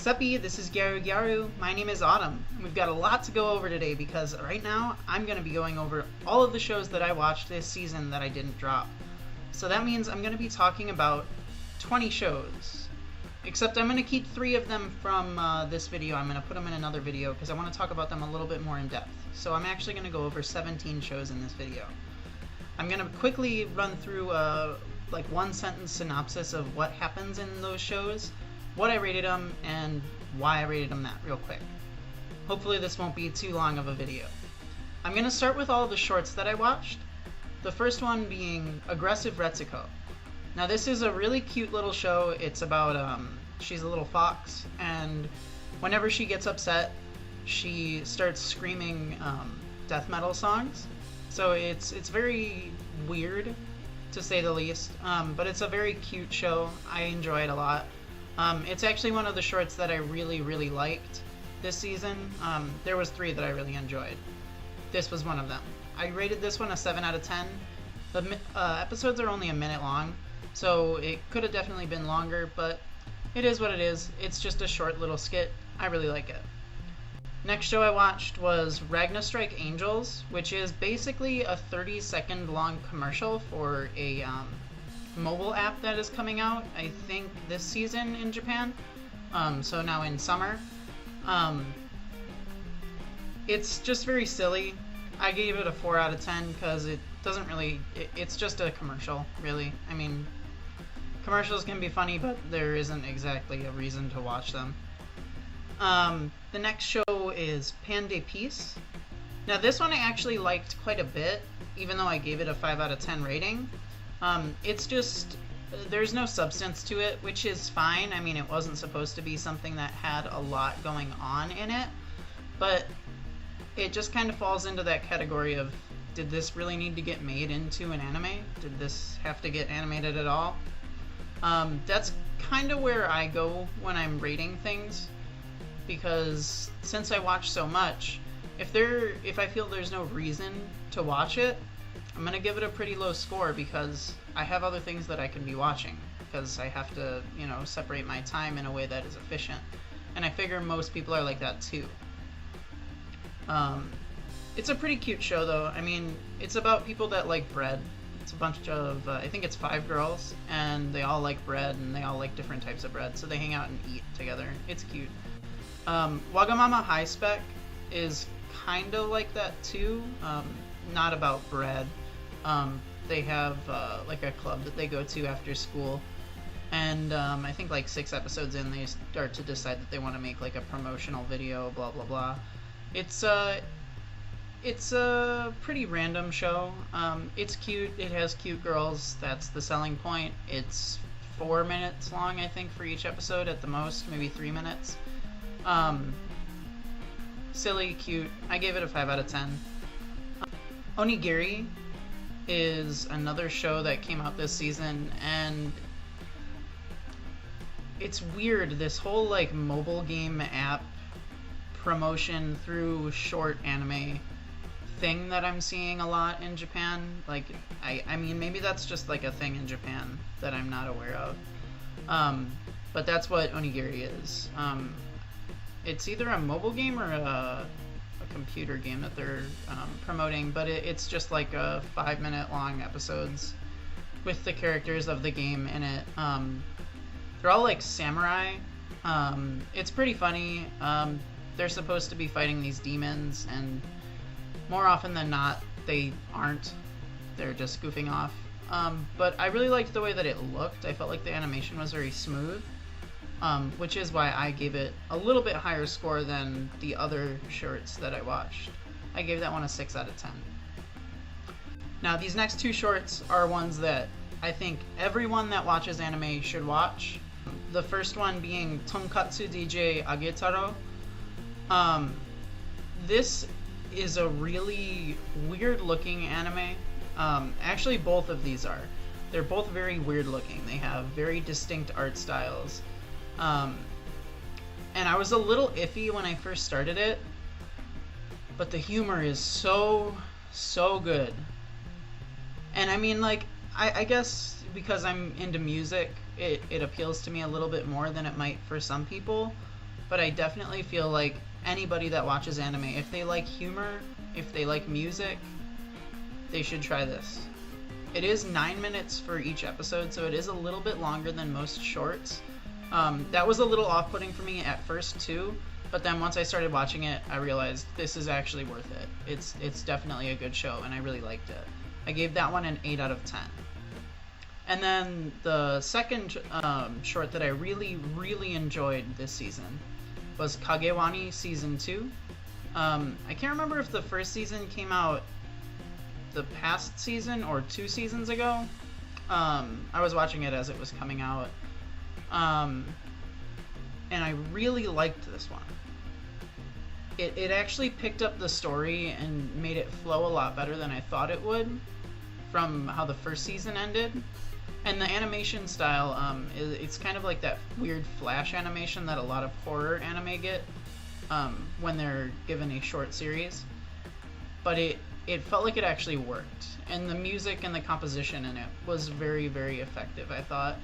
Suppy, this is GyaruGyaru. My name is Autumn. We've got a lot to go over today because right now I'm going to be going over all of the shows that I watched this season that I didn't drop. So that means I'm going to be talking about 20 shows. Except I'm going to keep 3 of them from this video. I'm going to put them in another video because I want to talk about them a little bit more in depth. So I'm actually going to go over 17 shows in this video. I'm going to quickly run through like one sentence synopsis of what happens in those shows, what I rated them, and why I rated them that real quick. Hopefully this won't be too long of a video. I'm going to start with all the shorts that I watched. The first one being Aggressive Retsuko. Now this is a really cute little show. It's about, she's a little fox, and whenever she gets upset, she starts screaming death metal songs. So it's very weird, to say the least, but it's a very cute show. I enjoy it a lot. It's actually one of the shorts that I really liked this season. There was 3 that I really enjoyed. This was one of them. I rated this one a 7 out of 10. The episodes are only a minute long, so it could have definitely been longer, but it is what it is. It's just a short little skit. I really like it. Next show I watched was Ragna Strike Angels, which is basically a 30-second long commercial for a mobile app that is coming out, I think this season in Japan, so now in summer. It's just very silly. I gave it a 4 out of 10 because it doesn't really, it's just a commercial, really. I mean, commercials can be funny, but there isn't exactly a reason to watch them. The next show is Pan de Peace. Now this one I actually liked quite a bit, even though I gave it a 5 out of 10 rating. It's just, there's no substance to it, which is fine. I mean, it wasn't supposed to be something that had a lot going on in it, but it just kind of falls into that category of, did this really need to get made into an anime? Did this have to get animated at all? That's kind of where I go when I'm rating things, because since I watch so much, if I feel there's no reason to watch it, I'm gonna give it a pretty low score because I have other things that I can be watching, because I have to, you know, separate my time in a way that is efficient. And I figure most people are like that too. It's a pretty cute show though. I mean, it's about people that like bread. It's a bunch of, I think it's 5 girls, and they all like bread, and they all like different types of bread, so they hang out and eat together. It's cute. Wagamama High Spec is kind of like that too. Not about bread. They have like a club that they go to after school, and I think like 6 episodes in they start to decide that they want to make like a promotional video, blah blah blah. It's a pretty random show. It's cute, it has cute girls, that's the selling point. It's 4 minutes long, I think, for each episode at the most, maybe 3 minutes. Silly, cute. I gave it a 5 out of 10. Onigiri is another show that came out this season, and it's weird, this whole like mobile game app promotion through short anime thing that I'm seeing a lot in Japan. Like, I mean, maybe that's just like a thing in Japan that I'm not aware of. But that's what Onigiri is. It's either a mobile game or a computer game that they're promoting, but it's just like a 5-minute long episodes with the characters of the game in it. They're all like samurai. It's pretty funny. They're supposed to be fighting these demons, and more often than not they aren't. They're just goofing off. But I really liked the way that it looked. I felt like the animation was very smooth. Which is why I gave it a little bit higher score than the other shorts that I watched. I gave that one a 6 out of 10. Now these next 2 shorts are ones that I think everyone that watches anime should watch. The first one being Tonkatsu DJ Agetaro. This is a really weird looking anime. Actually both of these are. They're both very weird looking. They have very distinct art styles. And I was a little iffy when I first started it, but the humor is so good. And I mean, like, I guess because I'm into music, it appeals to me a little bit more than it might for some people. but I definitely feel like anybody that watches anime, if they like humor, if they like music, they should try this. It is 9 minutes for each episode, so it is a little bit longer than most shorts. That was a little off-putting for me at first too, but then once I started watching it, I realized this is actually worth it. It's definitely a good show, and I really liked it. I gave that one an 8 out of 10. And then the second short that I really, really enjoyed this season was Kagewani Season 2. I can't remember if the first season came out the past season or 2 seasons ago. I was watching it as it was coming out. And I really liked this one. It actually picked up the story and made it flow a lot better than I thought it would from how the first season ended. And the animation style, it's kind of like that weird flash animation that a lot of horror anime get when they're given a short series. But it felt like it actually worked. And the music and the composition in it was very, very effective, I thought.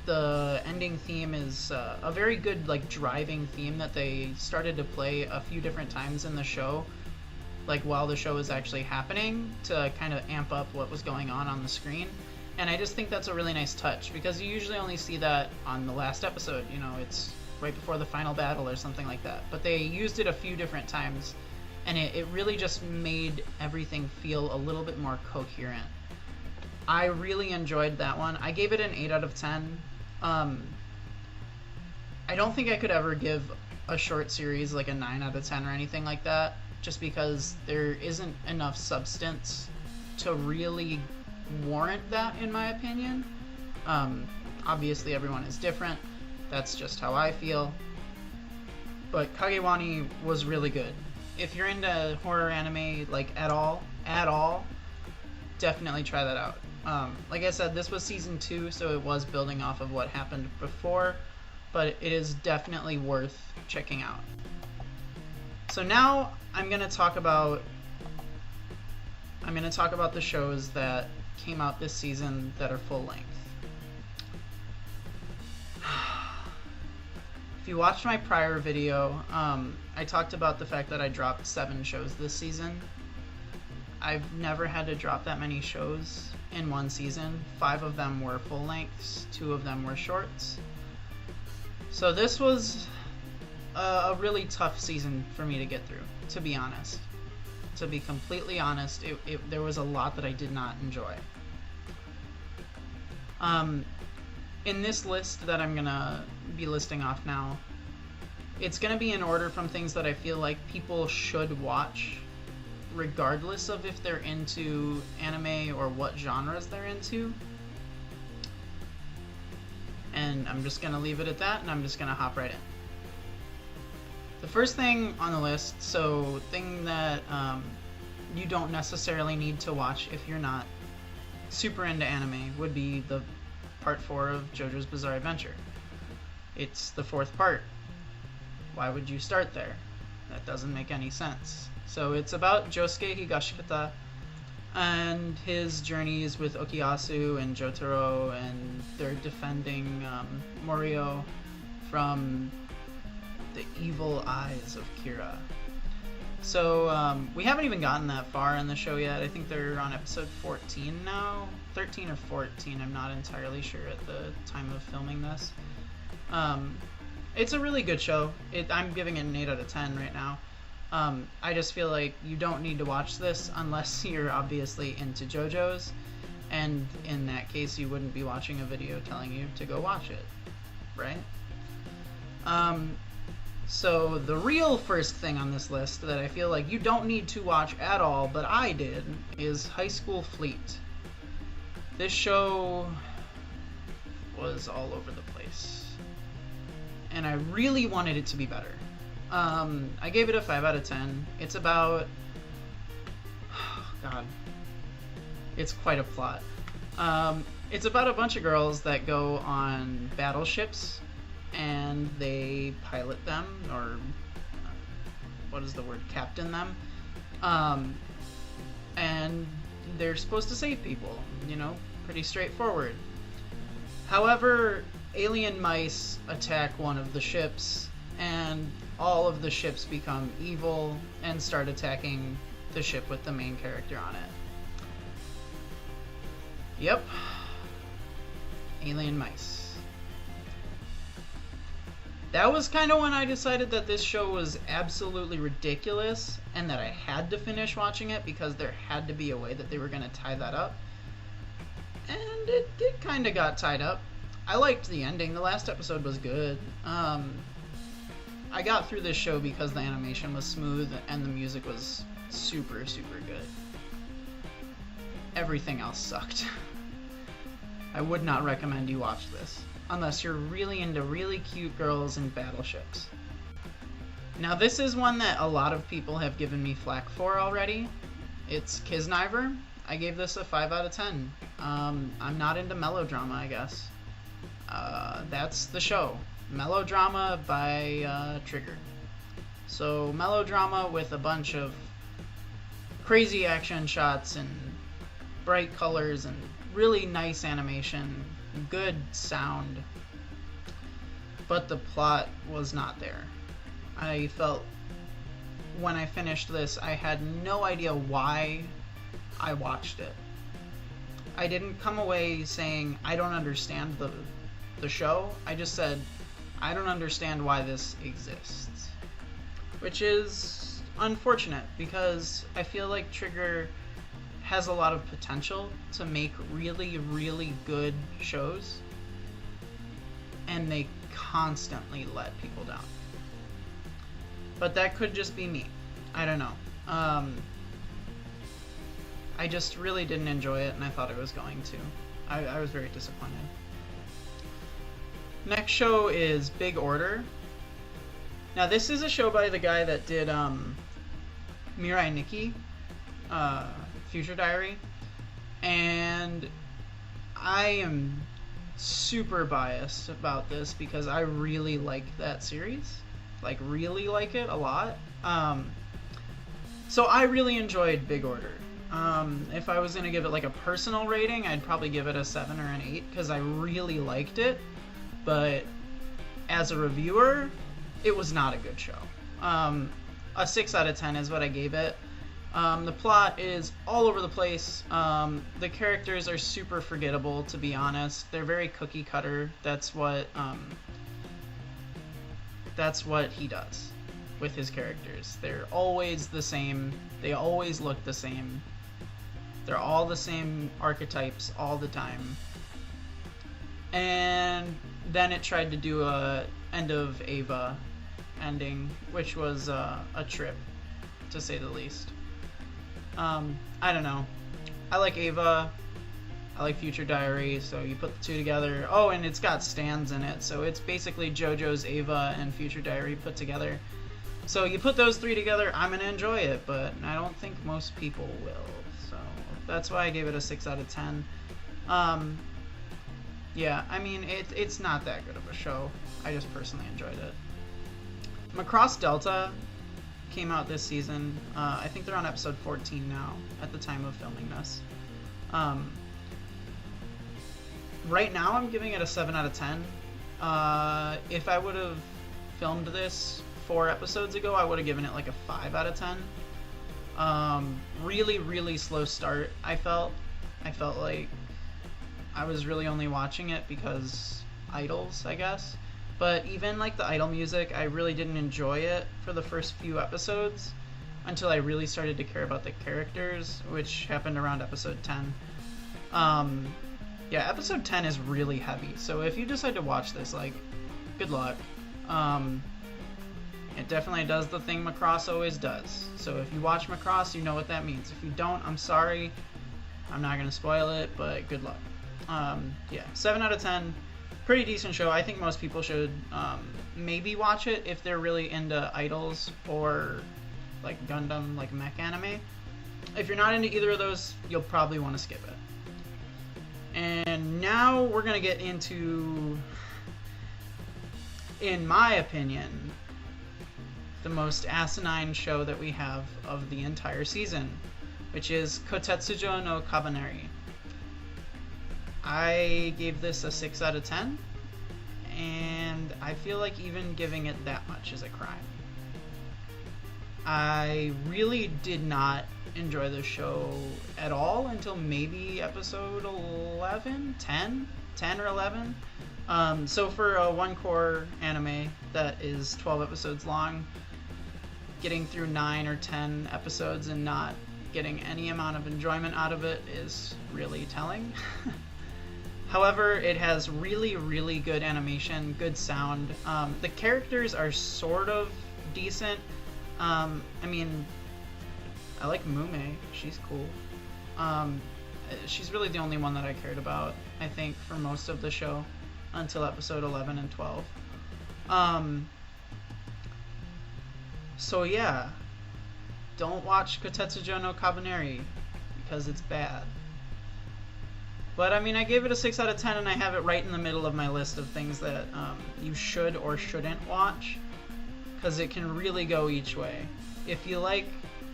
The ending theme is a very good, like, driving theme that they started to play a few different times in the show, like while the show was actually happening, to kind of amp up what was going on the screen. And I just think that's a really nice touch, because you usually only see that on the last episode, you know, it's right before the final battle or something like that. But they used it a few different times, and it really just made everything feel a little bit more coherent. I really enjoyed that one. I gave it an 8 out of 10. I don't think I could ever give a short series like a 9 out of 10 or anything like that, just because there isn't enough substance to really warrant that, in my opinion. Obviously everyone is different. That's just how I feel. But Kagewani was really good. If you're into horror anime, like, at all, definitely try that out. Like I said, this was season 2, so it was building off of what happened before, but it is definitely worth checking out. So now I'm going to talk about the shows that came out this season that are full length. If you watched my prior video, I talked about the fact that I dropped 7 shows this season. I've never had to drop that many shows in one season. 5 of them were full lengths, 2 of them were shorts. So this was a really tough season for me to get through, to be honest. To be completely honest, there was a lot that I did not enjoy. In this list that I'm gonna be listing off now, it's gonna be in order from things that I feel like people should watch, regardless of if they're into anime or what genres they're into. And I'm just gonna leave it at that, and I'm just gonna hop right in. The first thing on the list, so thing that you don't necessarily need to watch if you're not super into anime, would be the part 4 of JoJo's Bizarre Adventure. It's the 4th part. Why would you start there? That doesn't make any sense. So it's about Josuke Higashikata and his journeys with Okuyasu and Jotaro, and they're defending Morio from the evil eyes of Kira. So we haven't even gotten that far in the show yet. I think they're on episode 14 now. 13 or 14, I'm not entirely sure at the time of filming this. It's a really good show. I'm giving it an 8 out of 10 right now. I just feel like you don't need to watch this unless you're obviously into JoJo's, and in that case you wouldn't be watching a video telling you to go watch it, right? So the real first thing on this list that I feel like you don't need to watch at all, but I did, is High School Fleet. This show was all over the place, and I really wanted it to be better. I gave it a 5 out of 10. It's about... oh, God. It's quite a plot. It's about a bunch of girls that go on battleships, and they pilot them, or what is the word? Captain them. And they're supposed to save people, you know, pretty straightforward. However, alien mice attack one of the ships, and all of the ships become evil and start attacking the ship with the main character on it. Yep. Alien mice. That was kind of when I decided that this show was absolutely ridiculous and that I had to finish watching it because there had to be a way that they were going to tie that up. And it kind of got tied up. I liked the ending. The last episode was good. I got through this show because the animation was smooth and the music was super, super good. Everything else sucked. I would not recommend you watch this unless you're really into really cute girls and battleships. Now this is one that a lot of people have given me flack for already. It's Kisniver. I gave this a 5 out of 10. I'm not into melodrama, I guess. That's the show. Melodrama by Trigger. So melodrama with a bunch of crazy action shots and bright colors and really nice animation, good sound, but the plot was not there. I felt when I finished this, I had no idea why I watched it. I didn't come away saying I don't understand the show. I just said I don't understand why this exists, which is unfortunate because I feel like Trigger has a lot of potential to make really, really good shows, and they constantly let people down. But that could just be me. I don't know. I just really didn't enjoy it, and I thought I was going to. I was very disappointed. Next show is Big Order. Now this is a show by the guy that did Mirai Nikki, Future Diary, and I am super biased about this because I really like that series, like really like it a lot. So I really enjoyed Big Order. If I was gonna give it like a personal rating, I'd probably give it a 7 or an 8 because I really liked it, but as a reviewer, it was not a good show. A 6 out of 10 is what I gave it. The plot is all over the place. The characters are super forgettable, to be honest. They're very cookie cutter. That's what he does with his characters. They're always the same. They always look the same. They're all the same archetypes all the time. And then it tried to do a End of Ava ending, which was a trip, to say the least. I don't know. I like Ava. I like Future Diary, so you put the two together. Oh, and it's got stands in it, so it's basically JoJo's Ava and Future Diary put together. So you put those three together, I'm gonna enjoy it, but I don't think most people will. So that's why I gave it a 6 out of 10. Yeah, I mean, it's not that good of a show. I just personally enjoyed it. Macross Delta came out this season. I think they're on episode 14 now at the time of filming this. Right now I'm giving it a 7 out of 10. If I would have filmed this 4 episodes ago, I would have given it like a 5 out of 10. Really, really slow start, I felt. I felt like I was really only watching it because idols, I guess. But even like the idol music, I really didn't enjoy it for the first few episodes until I really started to care about the characters, which happened around episode 10. Yeah, episode 10 is really heavy, so if you decide to watch this, like, good luck. It definitely does the thing Macross always does. So if you watch Macross, you know what that means. If you don't, I'm sorry. I'm not going to spoil it, but good luck. Yeah, 7 out of 10. Pretty decent show. I think most people should maybe watch it if they're really into idols or like Gundam, like mech anime. If you're not into either of those, you'll probably want to skip it. And now we're going to get into, in my opinion, the most asinine show that we have of the entire season, which is Kotetsujo no Kabaneri. I gave this a 6 out of 10, and I feel like even giving it that much is a crime. I really did not enjoy the show at all until maybe episode 11, 10 or 11. So for a one-core anime that is 12 episodes long, getting through 9 or 10 episodes and not getting any amount of enjoyment out of it is really telling. However, it has really, really good animation, good sound. The characters are sort of decent. I mean, I like Mume. She's cool. She's really the only one that I cared about, I think, for most of the show until episode 11 and 12. So yeah, don't watch Kotetsujo no Kabaneri because it's bad. But I mean, I gave it a 6 out of 10, and I have it right in the middle of my list of things that you should or shouldn't watch, because it can really go each way. If you like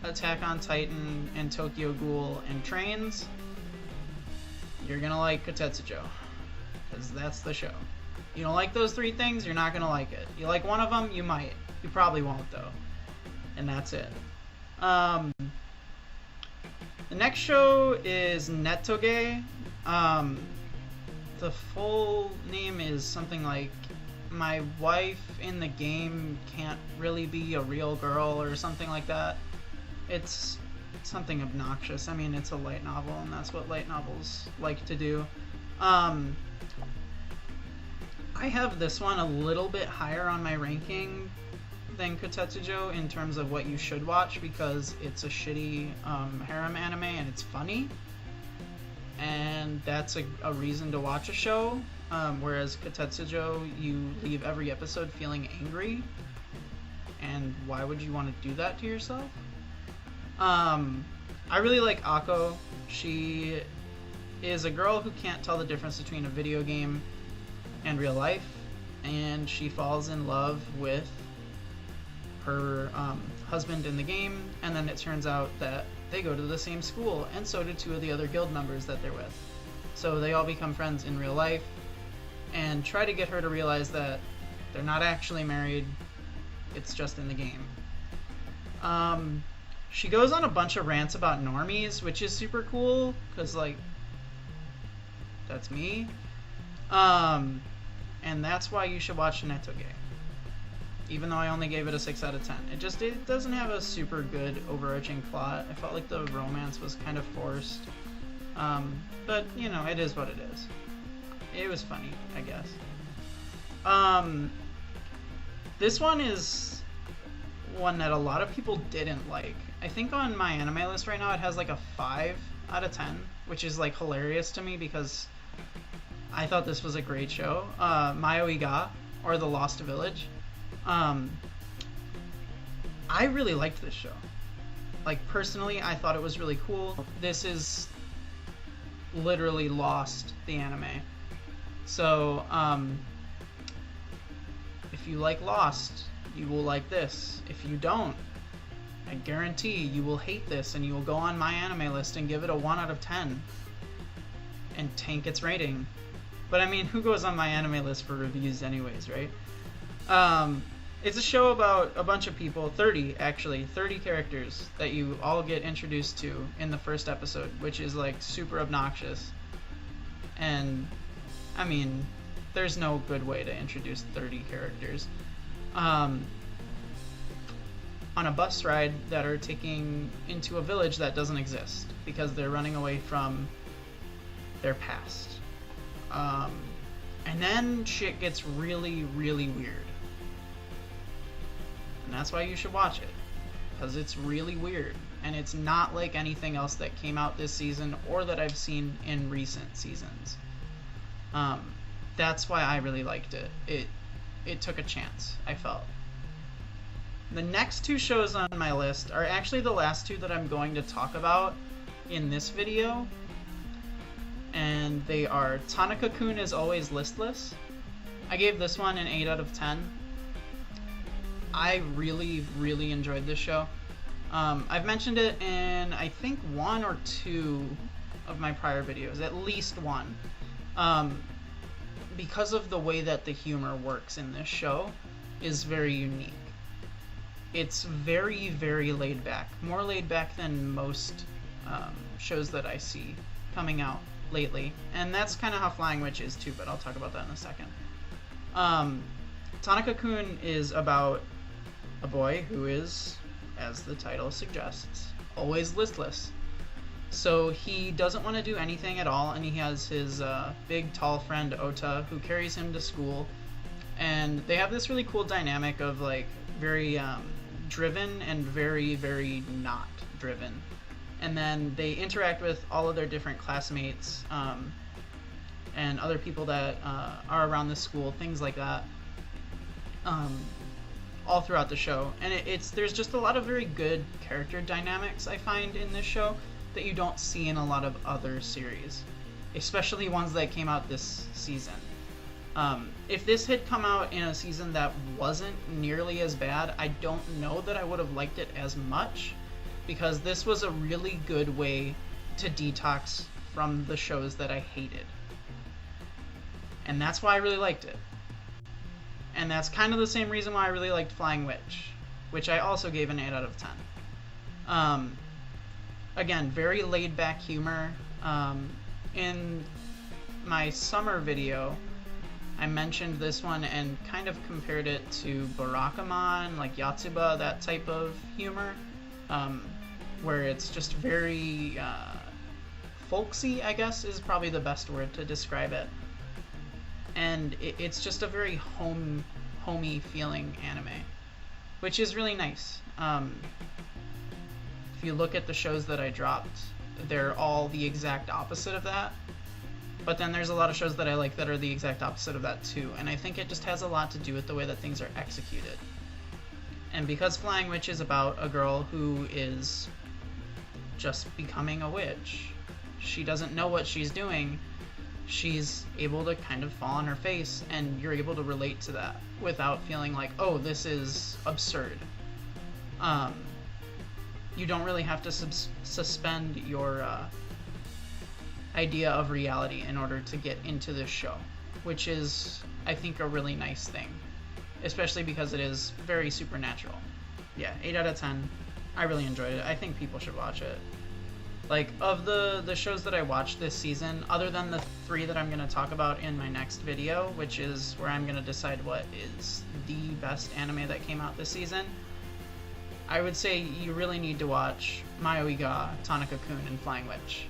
Attack on Titan and Tokyo Ghoul and trains, you're gonna like Kotetsujo, because that's the show. You don't like those 3 things, you're not gonna like it. You like one of them, you might. You probably won't, though. And that's it. The next show is Netoge. The full name is something like My Wife in the Game Can't Really Be a Real Girl or something like that. It's something obnoxious. I mean, it's a light novel, and that's what light novels like to do. I have this one a little bit higher on my ranking than Kotetsujo in terms of what you should watch, because it's a shitty harem anime and it's funny, and that's a reason to watch a show, whereas Kotetsujo, you leave every episode feeling angry, and why would you want to do that to yourself? I really like Ako. She is a girl who can't tell the difference between a video game and real life, and she falls in love with her husband in the game, and then it turns out that they go to the same school, and so do 2 of the other guild members that they're with. So they all become friends in real life and try to get her to realize that they're not actually married, it's just in the game. She goes on a bunch of rants about normies, which is super cool, because, like, that's me. And that's why you should watch Netoge, even though I only gave it a 6 out of 10. It doesn't have a super good overarching plot. I felt like the romance was kind of forced. But, you know, it is what it is. It was funny, I guess. This one is one that a lot of people didn't like. I think on my anime list right now it has like a 5 out of 10, which is like hilarious to me because I thought this was a great show. Mayoiga, or The Lost Village. I really liked this show. Like, personally, I thought it was really cool. This is literally Lost, the anime. So, if you like Lost, you will like this. If you don't, I guarantee you will hate this, and you will go on my anime list and give it a 1 out of 10 and tank its rating. But I mean, who goes on my anime list for reviews anyways, right? It's a show about a bunch of people, 30 characters that you all get introduced to in the first episode, which is like super obnoxious. And I mean, there's no good way to introduce 30 characters. On a bus ride that are taking into a village that doesn't exist because they're running away from their past. And then shit gets really, really weird. And that's why you should watch it, because it's really weird, and it's not like anything else that came out this season or that I've seen in recent seasons. That's why I really liked it. It took a chance, I felt. The next 2 shows on my list are actually the last 2 that I'm going to talk about in this video, and they are Tanaka-kun is Always Listless. I gave this one an 8 out of 10. I really, really enjoyed this show. I've mentioned it in, I think, 1 or 2 of my prior videos, at least 1. because of the way that the humor works in this show, is very unique. It's very, very laid back. More laid back than most shows that I see coming out lately. And that's kind of how Flying Witch is too, but I'll talk about that in a second. Tanaka-kun is about a boy who is, as the title suggests, always listless. So he doesn't want to do anything at all, and he has his big, tall friend, Ota, who carries him to school. And they have this really cool dynamic of, like, very driven and very, very not driven. And then they interact with all of their different classmates and other people that are around the school, things like that, all throughout the show. And there's just a lot of very good character dynamics, I find, in this show that you don't see in a lot of other series, especially ones that came out this season. If this had come out in a season that wasn't nearly as bad, I don't know that I would have liked it as much, because this was a really good way to detox from the shows that I hated. And that's why I really liked it. And that's kind of the same reason why I really liked Flying Witch, which I also gave an 8 out of 10. Again, very laid-back humor. In my summer video, I mentioned this one and kind of compared it to Barakamon, like Yotsuba, that type of humor, where it's just very folksy, I guess, is probably the best word to describe it. And it's just a very homey feeling anime, which is really nice. If you look at the shows that I dropped, they're all the exact opposite of that. But then there's a lot of shows that I like that are the exact opposite of that too. And I think it just has a lot to do with the way that things are executed. And because Flying Witch is about a girl who is just becoming a witch, she doesn't know what she's doing. She's able to kind of fall on her face, and you're able to relate to that without feeling like, oh, this is absurd. You don't really have to suspend your idea of reality in order to get into this show, which is, I think, a really nice thing, especially because it is very supernatural. Yeah, 8 out of 10. I really enjoyed it. I think people should watch it. Like, of the shows that I watched this season, other than the 3 that I'm going to talk about in my next video, which is where I'm going to decide what is the best anime that came out this season, I would say you really need to watch Mayoiga, Tanaka-kun, and Flying Witch.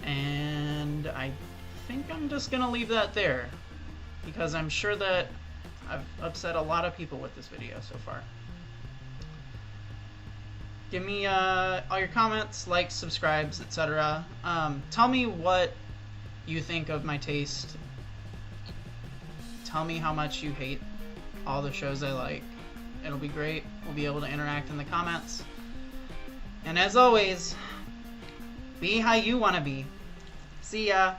And I think I'm just going to leave that there, because I'm sure that I've upset a lot of people with this video so far. Give me all your comments, likes, subscribes, etc. Tell me what you think of my taste. Tell me how much you hate all the shows I like. It'll be great. We'll be able to interact in the comments. And as always, be how you want to be. See ya!